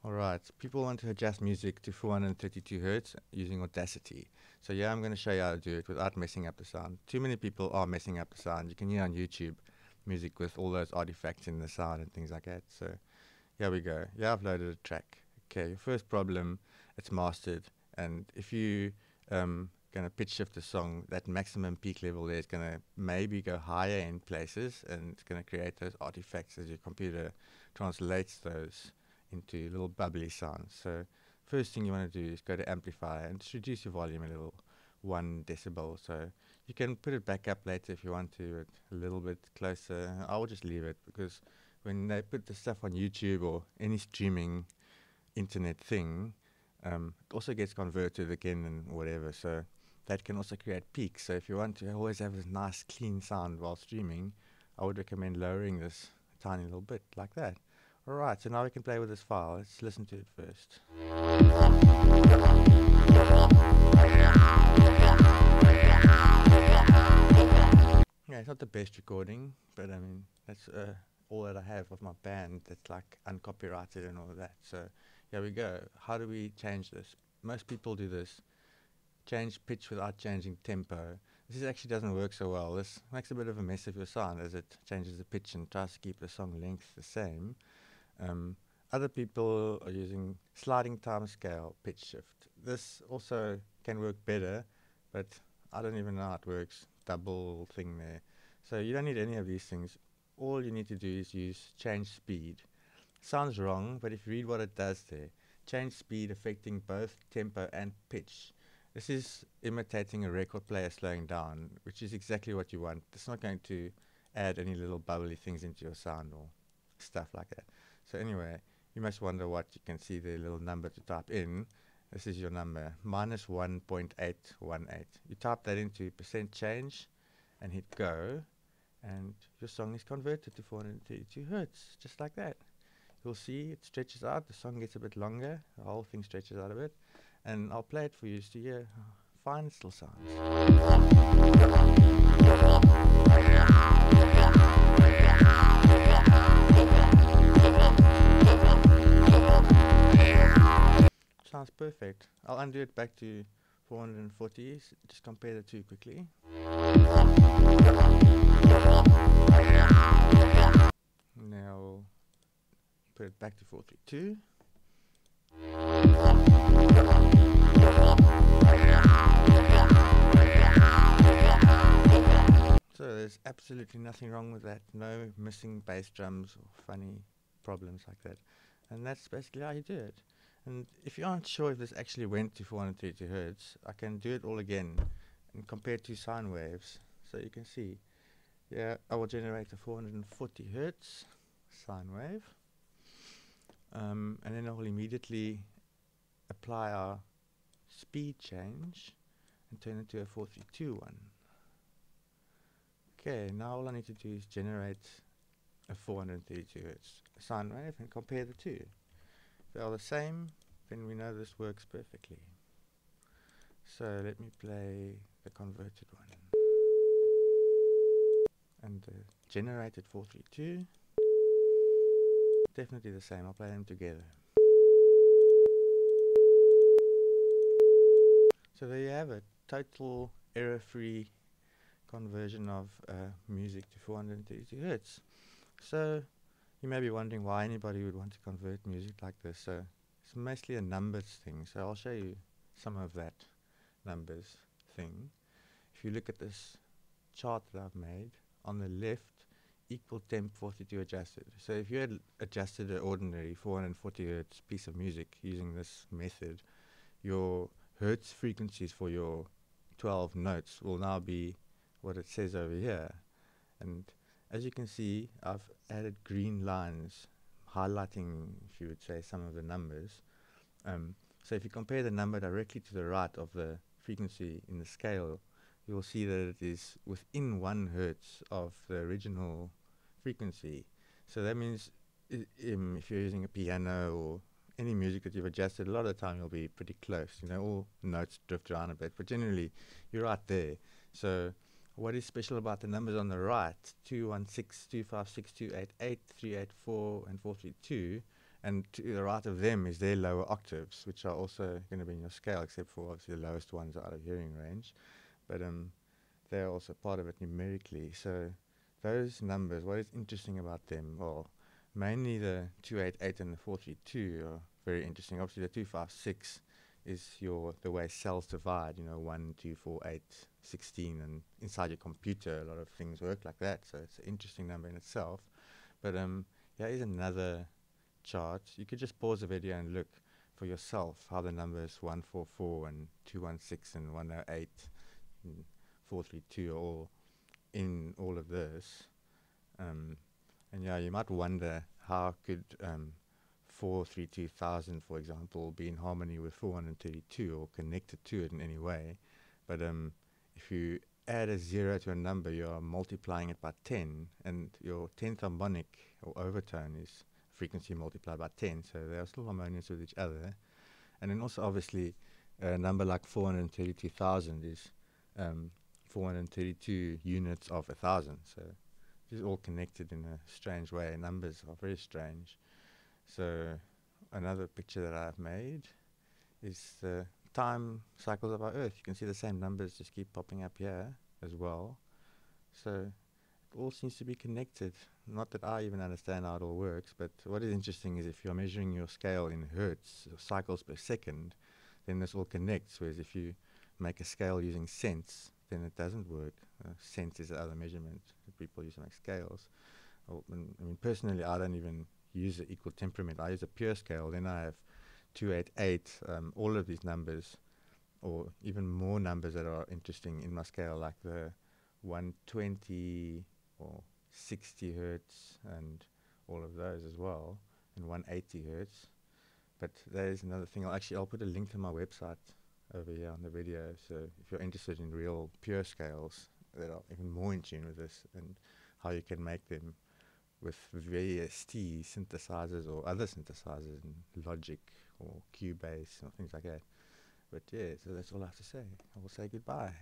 Alright, people want to adjust music to 432 Hz using Audacity. So yeah, I'm going to show you how to do it without messing up the sound. Too many people are messing up the sound. You can hear on YouTube music with all those artifacts in the sound and things like that. So here we go. Yeah, I've loaded a track. Okay, your first problem, it's mastered. And if you going to pitch shift the song, that maximum peak level there is going to maybe go higher in places, and it's going to create those artifacts as your computer translates those into little bubbly sounds. So first thing you want to do is go to amplifier and just reduce your volume a little, 1 decibel. So you can put it back up later if you want to, a little bit closer. I will just leave it because when they put the stuff on YouTube or any streaming internet thing, it also gets converted again and whatever. So that can also create peaks. So if you want to always have this nice clean sound while streaming, I would recommend lowering this a tiny little bit like that. Alright, so now we can play with this file. Let's listen to it first. Yeah, it's not the best recording, but I mean, that's all that I have of my band that's like uncopyrighted and all of that. So here we go. How do we change this? Most people do this. Change pitch without changing tempo. This actually doesn't work so well. This makes a bit of a mess of your sound as it changes the pitch and tries to keep the song length the same. Other people are using sliding time scale pitch shift. This also can work better, but I don't even know how it works. Double thing there. So you don't need any of these things. All you need to do is use change speed. Sounds wrong, but if you read what it does there, change speed affecting both tempo and pitch. This is imitating a record player slowing down, which is exactly what you want. It's not going to add any little bubbly things into your sound or stuff like that. So anyway, you must wonder what you can see the little number to type in. This is your number, minus 1.818. You type that into percent change and hit go, and your song is converted to 432 Hertz, just like that. You'll see it stretches out, the song gets a bit longer, the whole thing stretches out a bit, and I'll play it for you to hear how fine it still sounds. Sounds perfect. I'll undo it back to 440, just compare the two quickly. Now put it back to 432. So there's absolutely nothing wrong with that. No missing bass drums or funny problems like that. And that's basically how you do it. And if you aren't sure if this actually went to 432 Hz, I can do it all again and compare two sine waves. So you can see, yeah, I will generate a 440 Hz sine wave. And then I will immediately apply our speed change and turn it to a 432 one. Okay, now all I need to do is generate a 432 Hz sine wave and compare the two. If they are the same, then we know this works perfectly. So let me play the converted one. And the generated 432, definitely the same. I'll play them together. So there you have it, total error-free conversion of music to 432 Hz. So you may be wondering why anybody would want to convert music like this. So it's mostly a numbers thing. So I'll show you some of that numbers thing. If you look at this chart that I've made, on the left, equal temp 42 adjusted. So if you had adjusted an ordinary 440 Hz piece of music using this method, your Hertz frequencies for your 12 notes will now be what it says over here. And as you can see, I've added green lines highlighting, if you would say, some of the numbers. So if you compare the number directly to the right of the frequency in the scale, you will see that it is within 1 Hertz of the original frequency. So that means if you're using a piano or any music that you've adjusted, a lot of the time you'll be pretty close. You know, all notes drift around a bit, but generally you're right there. So what is special about the numbers on the right, 216, 256, 288, 384, and 432, And to the right of them is their lower octaves, which are also going to be in your scale, except for obviously the lowest ones are out of hearing range. But they're also part of it numerically. So those numbers, what is interesting about them? Well, mainly the 288 and the 432 are very interesting. Obviously, the 256 is the way cells divide, 1, 2, 4, 8, 16, and inside your computer, a lot of things work like that. So it's an interesting number in itself. But here's another chart. You could just pause the video and look for yourself how the numbers 144 and 216 and 108 and 432 are all in all of this. And you might wonder how could 432,000, for example, be in harmony with 432 or connected to it in any way. But if you add a 0 to a number, you are multiplying it by 10, and your 10th harmonic or overtone is frequency multiplied by 10, so they are still harmonious with each other. And then also, obviously, a number like 432,000 is 432 units of 1,000, so this is all connected in a strange way. Numbers are very strange. So another picture that I've made is the time cycles of our Earth. You can see the same numbers just keep popping up here as well. So it all seems to be connected. Not that I even understand how it all works, but what is interesting is if you're measuring your scale in hertz, or cycles per second, then this all connects, whereas if you make a scale using cents, then it doesn't work. Cents is the other measurement that people use to make scales. Personally, I don't even use the equal temperament. I use a pure scale. Then I have 288, all of these numbers, or even more numbers that are interesting in my scale, like the 120 or 60 hertz and all of those as well, and 180 hertz. But there's another thing. I'll put a link to my website over here on the video, so if you're interested in real pure scales that are even more in tune with this and how you can make them with VST synthesizers or other synthesizers in Logic or Cubase or things like that. But yeah, so that's all I have to say. I will say goodbye.